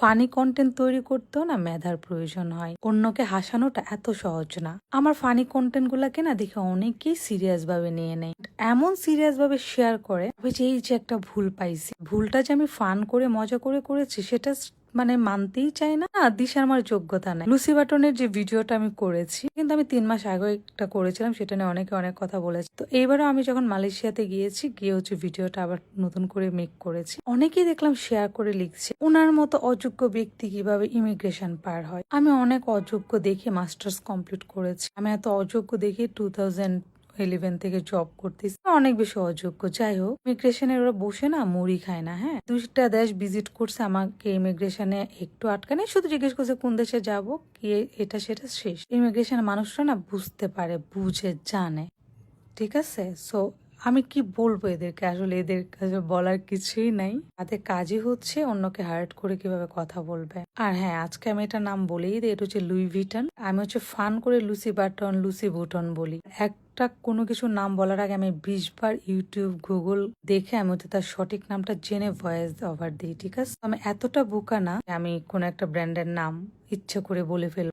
Funny content তৈরি করতেও না মেধার প্রয়োজন হয়। অন্যকে হাসানোটা এত সহজ না। আমার ফানি কন্টেন্ট গুলাকে না দেখে অনেকেই সিরিয়াস ভাবে নিয়ে নেয়, এমন সিরিয়াস ভাবে শেয়ার করে যে এই যে একটা ভুল পাইছি, ভুলটা যে আমি ফান করে মজা করে করেছি সেটা মানে মানতেই চাই না। দিশার আমার যোগ্যতা নাই। লুসি বাটনের যে ভিডিওটা আমি করেছি, কিন্তু আমি 3 মাস আগে একটা করেছিলাম, সেটা নিয়ে অনেকে অনেক কথা বলেছে। তো এইবারও আমি যখন মালয়েশিয়াতে গিয়েছি, গিয়ে হচ্ছে ভিডিওটা আবার নতুন করে মেক করেছি। অনেকেই দেখলাম শেয়ার করে লিখছে ওনার মতো অযোগ্য ব্যক্তি কিভাবে ইমিগ্রেশন পার হয়। আমি অনেক অযোগ্য দেখে মাস্টার্স কমপ্লিট করেছি, আমি এত অযোগ্য দেখে 2011 থেকে জব করতেছি, অনেক বেশি অযোগ্য। যাই হোক, ইমিগ্রেশনে ওরা বসে না মুড়ি খায় না। হ্যাঁ, 2টা দেশ ভিজিট করছে, আমাকে ইমিগ্রেশনে একটু আটকানে, শুধু জিজ্ঞেস করছে কোন দেশে যাব, কি এটা সেটা শেষ। ইমিগ্রেশনের মানুষরা না বুঝতে পারে, বুঝে, জানে। ঠিক আছে, সো আমি কি বলবো এদেরকে, আসলে এদের কাছে বলার কিছুই নাই। তাদের কাজই হচ্ছে অন্যকে হার্ট করে কিভাবে কথা বলবে। আর হ্যাঁ, আজকে আমি এটা নাম বলেই দিই, এটা হচ্ছে লুই ভিটন। আমি হচ্ছে ফান করে লুসি বাটন, লুসি বুটন বলি। একটা কোনো কিছু নাম বলার আগে আমি 20 বার ইউটিউব, গুগল দেখে আমি হচ্ছে তার সঠিক নামটা জেনে ভয়েস ওভার দিই। ঠিক আছে, আমি এতটা বোকা না আমি কোনো একটা ব্র্যান্ডের নাম ইচ্ছে করে বলে ফেলবো।